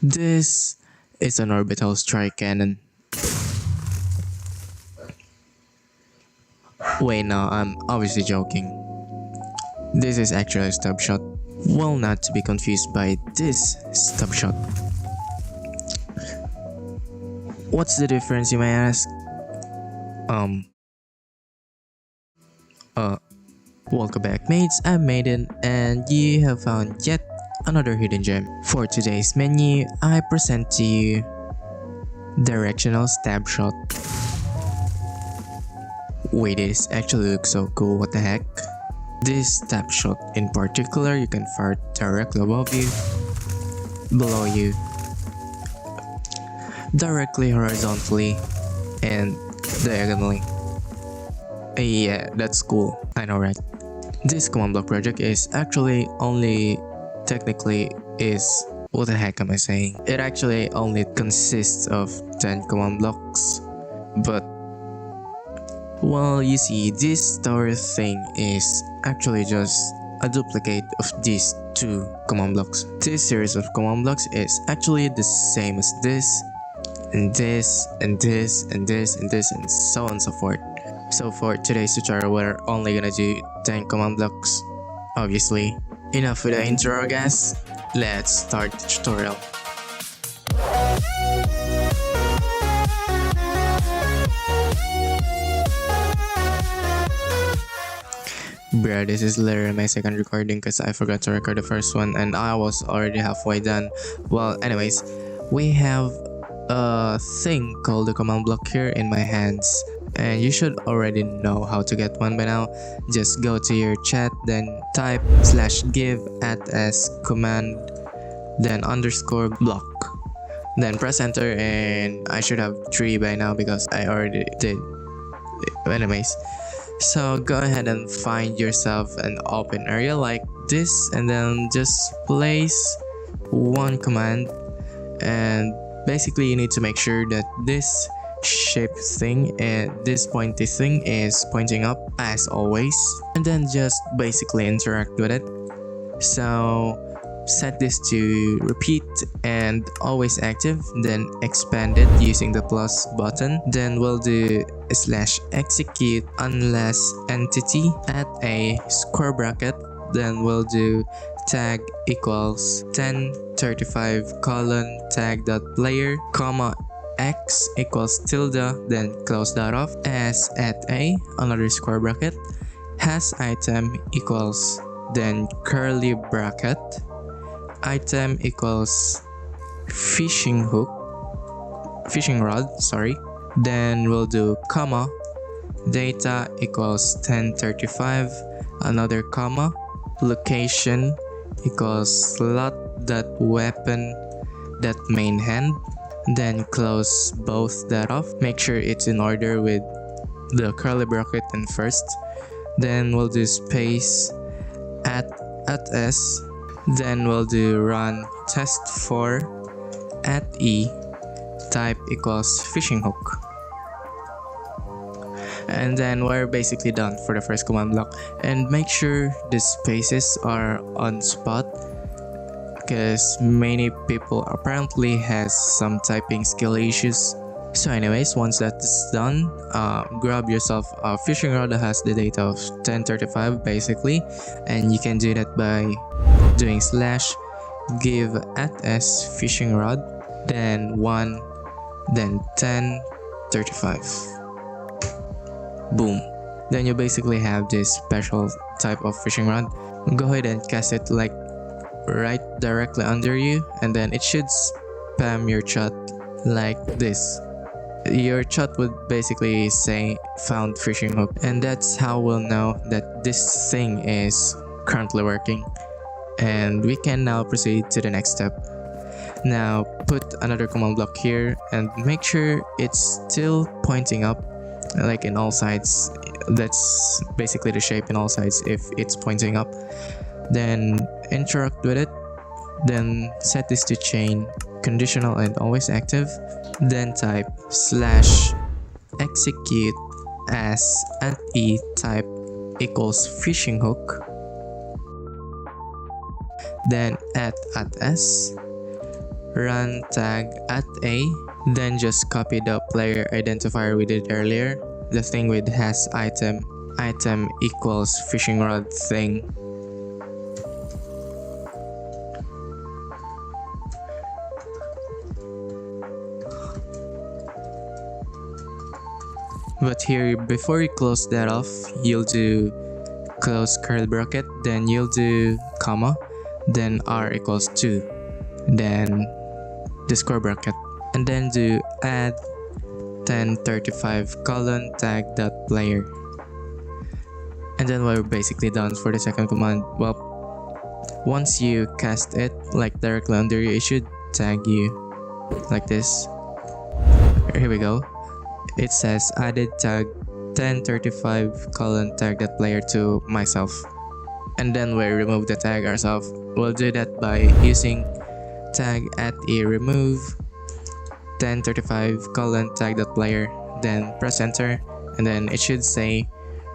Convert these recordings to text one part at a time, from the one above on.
This is an orbital strike cannon. Wait, no, I'm obviously joking. This is actually a stub shot. Well, not to be confused by this stub shot. What's the difference, you may ask? Welcome back, mates. I'm Maiden, and you have found yet another hidden gem. For today's menu, I present to you directional stab shot. Wait, this actually looks so cool, what the heck? This stab shot in particular, you can fire directly above you, below you, directly horizontally, and diagonally. Yeah, that's cool, I know, right? This command block project is actually only technically is, what the heck am I saying? It actually only consists of 10 command blocks, but well, you see, this tower thing is actually just a duplicate of these two command blocks. This series of command blocks is actually the same as this, and this, and this, and this, and this, and so on and so forth. So for today's tutorial, we're only gonna do 10 command blocks, obviously. Enough with the intro, guys. Let's start the tutorial. Bruh, this is literally my second recording because I forgot to record the first one and I was already halfway done. Well, anyways, we have a thing called the command block here in my hands, and you should already know how to get one by now. Just go to your chat, then type /give @s command, then _block, then press enter, and I should have 3 by now because I already did. Anyways, so go ahead and find yourself an open area like this, and then just place one command, and basically you need to make sure that this shape thing and this pointy thing is pointing up as always, and then just basically interact with it. So set this to repeat and always active, then expand it using the plus button. Then we'll do /execute unless entity at a square bracket, then we'll do tag equals 1035 tag.player, comma x equals tilde, then close that off, as at a another square bracket, has item equals, then curly bracket, item equals fishing rod, then we'll do comma, data equals 1035, another comma, location equals slot.weapon.main hand, then close both that off. Make sure it's in order with the curly bracket in first, then we'll do space at s, then we'll do run test4 at e, type equals fishing hook, and then we're basically done for the first command block. And make sure the spaces are on spot because many people apparently has some typing skill issues. So anyways, once that's done, grab yourself a fishing rod that has the data of 1035 basically, and you can do that by doing /give @s fishing rod, then 1, then 1035. Boom. Then you basically have this special type of fishing rod. Go ahead and cast it like right directly under you, and then it should spam your chat like this. Your chat would basically say found fishing hook, and that's how we'll know that this thing is currently working. And we can now proceed to the next step. Now put another command block here and make sure it's still pointing up, like in all sides. That's basically the shape in all sides if it's pointing up. Then interact with it, then set this to chain, conditional and always active, then type /execute as at e type equals fishing hook, then at s, run tag at A, then just copy the player identifier we did earlier, the thing with has item equals fishing rod thing. But here, before you close that off, you'll do close curly bracket, then you'll do comma, then r equals 2, then DISCORD bracket, and then do add 1035 colon tag dot player. And then we're basically done for the second command. Well, once you cast it like directly under you, it should tag you like this. Here we go. It says added tag 1035 colon tag that player to myself, and then we remove the tag ourselves. We'll do that by using tag at E remove 1035 colon tag that player, then press enter, and then it should say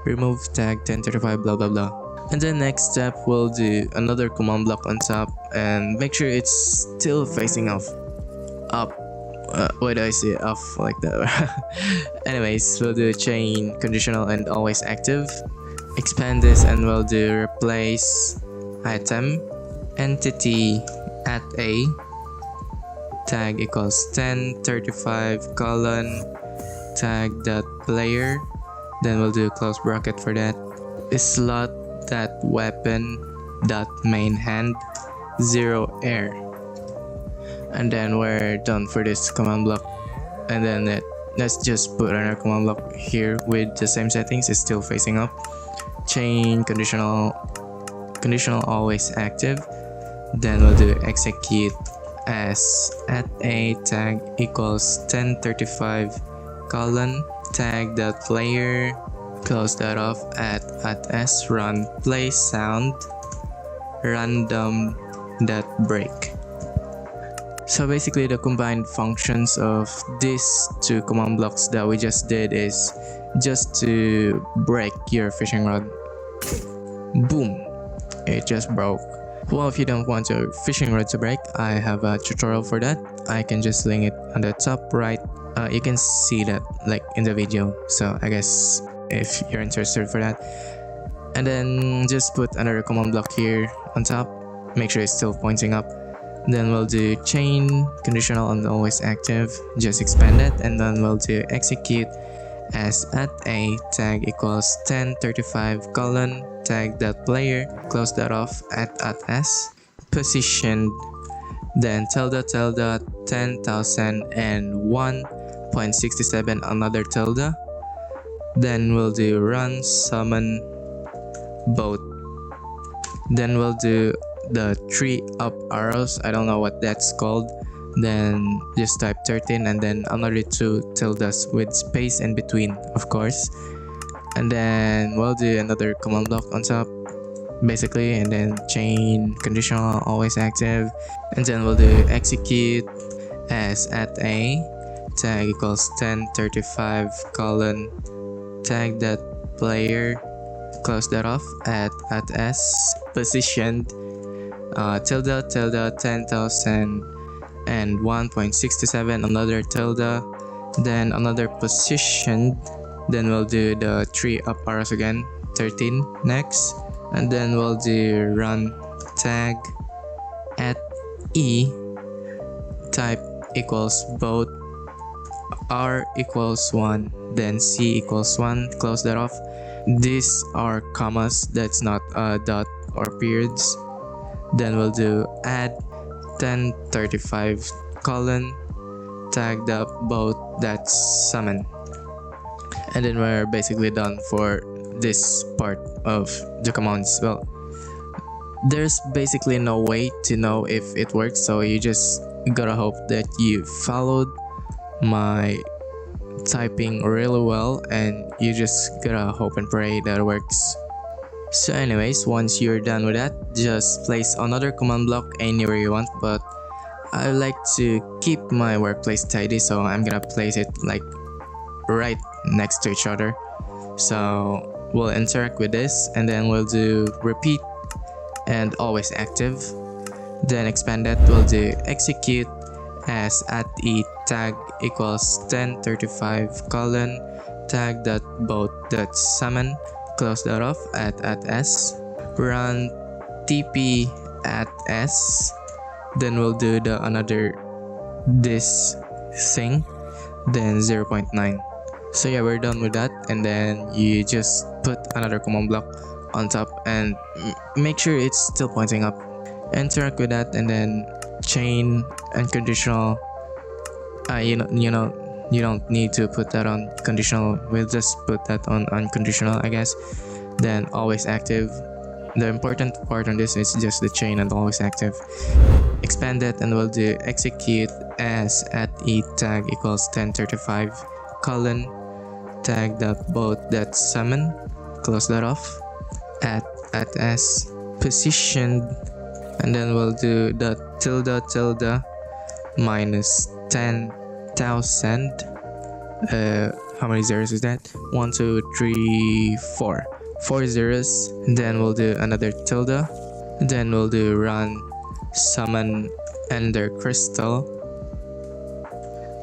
remove tag 1035 blah blah blah. And then next step, we'll do another command block on top and make sure it's still facing up. Why do I say off like that? Anyways, we'll do chain conditional and always active. Expand this and we'll do replace item entity at A tag equals 1035 colon tag dot player. Then we'll do close bracket for that. Slot that weapon dot main hand 0 air. And then we're done for this command block. And then let's just put another command block here with the same settings. It's still facing up. Chain conditional always active. Then we'll do execute as at A tag equals 1035 colon tag dot player, close that off at S run play sound random dot break. So basically the combined functions of these two command blocks that we just did is just to break your fishing rod. Boom, it just broke. Well, if you don't want your fishing rod to break, I have a tutorial for that. I can just link it on the top right. You can see that like in the video, so I guess if you're interested for that. And then just put another command block here on top, make sure it's still pointing up. Then we'll do chain conditional and always active, just expand it, and then we'll do execute as at A tag equals 1035 colon tag dot player, close that off at S positioned, then tilde 10,001.67 another tilde. Then we'll do run summon boat. Then we'll do the 3 up arrows, I don't know what that's called. Then just type 13 and then another 2 tildes with space in between, of course. And then we'll do another command block on top basically, and then chain conditional always active, and then we'll do execute as at A tag equals 1035 colon tag that player, close that off at S positioned tilde 10,001.67 another tilde, then another positioned. Then we'll do the 3 up arrows again, 13 next, and then we'll do run tag at E type equals both R equals 1, then C equals 1, close that off. These are commas, that's not dot or periods. Then we'll do add 1035 colon tag the boat that's summon. And then we're basically done for this part of the commands. Well, there's basically no way to know if it works, so you just gotta hope that you followed my typing really well, and you just gotta hope and pray that it works. So anyways, once you're done with that, just place another command block anywhere you want, but I like to keep my workplace tidy, so I'm gonna place it like right next to each other. So we'll interact with this, and then we'll do repeat and always active, then expand that. We'll do execute as @e tag equals 1035 colon tag dot both dot summon, close that off at s, run tp at s, then we'll do the another this thing, then 0.9. So yeah, we're done with that, and then you just put another command block on top and make sure it's still pointing up. Interact with that, and then chain unconditional. You don't need to put that on conditional. We'll just put that on unconditional, I guess. Then always active. The important part on this is just the chain and always active. Expand it, and we'll do execute as @e tag equals 1035 colon tag dot both dot summon, close that off at s, positioned, and then we'll do the tilde minus 10,000. How many zeros is that? 1 2 3 4 zeros. Then we'll do another tilde, then we'll do run summon ender crystal,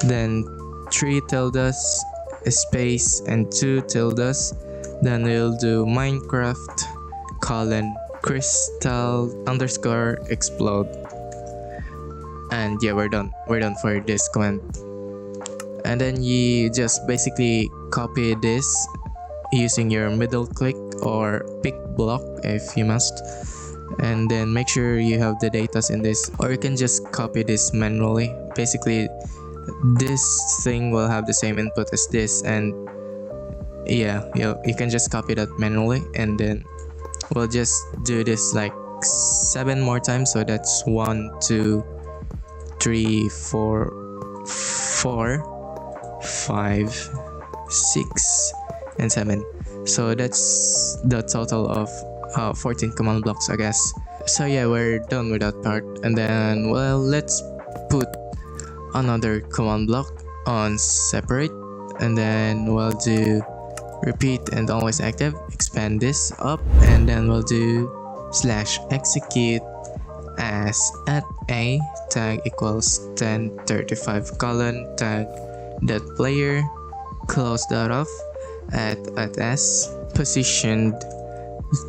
then 3 tildes space and 2 tildes, then we'll do Minecraft colon crystal underscore explode. And yeah, we're done for this command. And then you just basically copy this using your middle click or pick block if you must, and then make sure you have the datas in this, or you can just copy this manually. Basically this thing will have the same input as this, and yeah, you can just copy that manually, and then we'll just do this like 7 more times. So that's 1 2 3 4 5 6 and 7. So that's the total of 14 command blocks, I guess. So yeah, we're done with that part, and then well, let's put another command block on separate, and then we'll do repeat and always active. Expand this up, and then we'll do /execute as @a tag equals 1035 colon tag dot player, close that off at s, positioned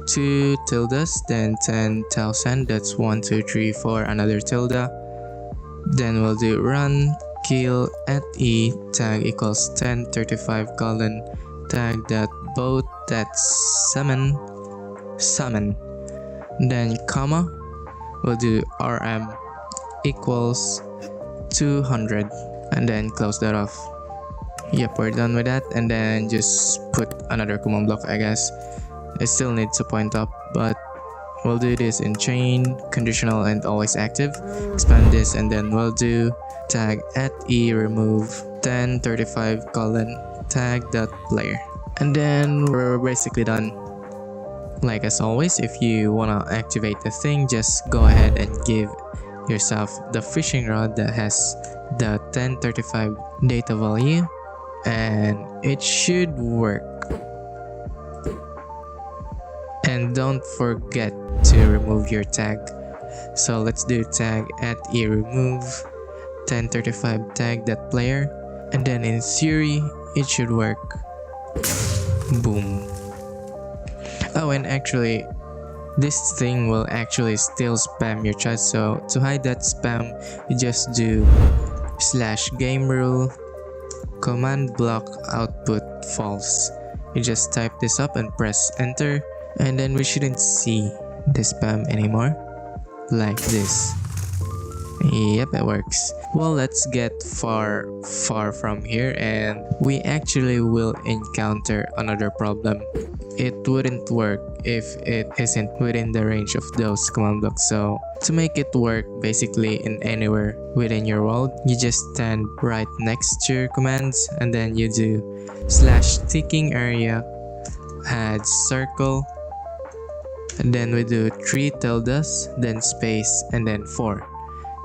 2 tildes, then 10,000. That's 1 2 3 4 another tilde. Then we'll do run kill @e tag equals 1035 colon tag dot both that summon, then comma, we'll do rm equals 200, and then close that off. Yep, we're done with that, and then just put another command block, I guess. It still needs to point up, but we'll do this in chain, conditional, and always active. Expand this, and then we'll do tag @e remove 1035 colon tag dot player, and then we're basically done. Like as always, if you wanna activate the thing, just go ahead and give yourself the fishing rod that has the 1035 data value, and it should work. And don't forget to remove your tag. So let's do tag @e remove 1035 tag that player, and then in theory it should work. Boom. Oh, and actually this thing will actually still spam your chat, so to hide that spam you just do /game rule command block output false. You just type this up and press enter, and then we shouldn't see the spam anymore, like this. Yep, it works. Well, let's get far from here, and we actually will encounter another problem. It wouldn't work if it isn't within the range of those command blocks. So to make it work basically in anywhere within your world, you just stand right next to your commands, and then you do /ticking area add circle, and then we do 3 tildes, then space, and then 4.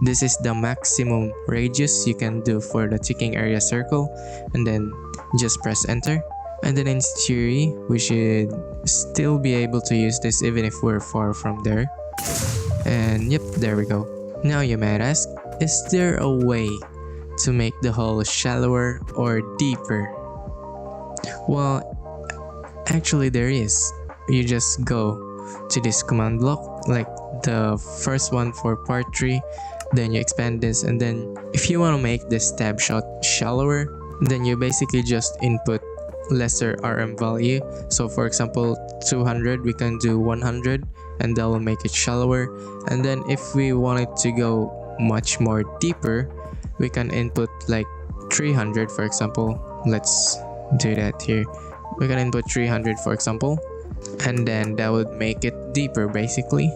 This is the maximum radius you can do for the ticking area circle, and then just press enter. And then in theory, we should still be able to use this even if we're far from there. And yep, there we go. Now you might ask, is there a way to make the hole shallower or deeper? Well, actually there is. You just go to this command block, like the first one for part 3, then you expand this, and then if you want to make this tab shot shallower, then you basically just input lesser RM value. So for example 200, we can do 100 and that will make it shallower. And then if we want it to go much more deeper, we can input like 300 for example. Let's do that here. We can input 300 for example, and then that would make it deeper basically.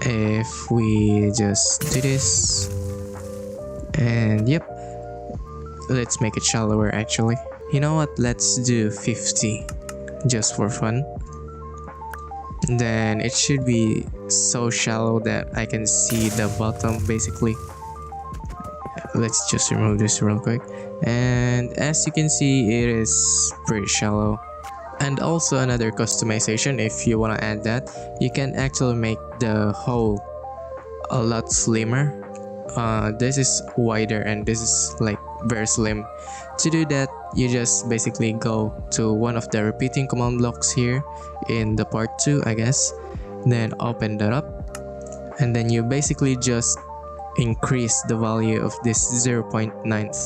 If we just do this, and yep, let's make it shallower actually. You know what, let's do 50 just for fun. Then it should be so shallow that I can see the bottom basically. Let's just remove this real quick, and as you can see it is pretty shallow. And also another customization, if you want to add that, you can actually make the hole a lot slimmer. This is wider and this is like very slim. To do that, you just basically go to one of the repeating command blocks here in the part 2 I guess, then open that up, and then you basically just increase the value of this 0.9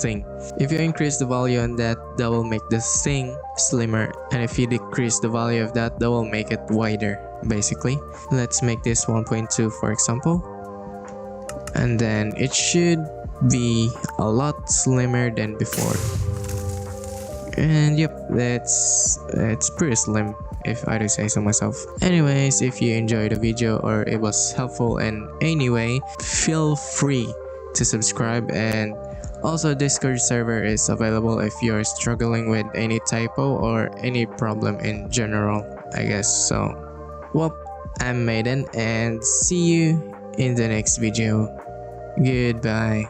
thing. If you increase the value on that, that will make the thing slimmer, and if you decrease the value of that, that will make it wider basically. Let's make this 1.2 for example, and then it should be a lot slimmer than before. And yep, it's pretty slim if I do say so myself. Anyways, if you enjoyed the video or it was helpful in any way, feel free to subscribe. And also Discord server is available if you're struggling with any typo or any problem in general, I guess. So well, I'm Maiden and see you in the next video. Goodbye.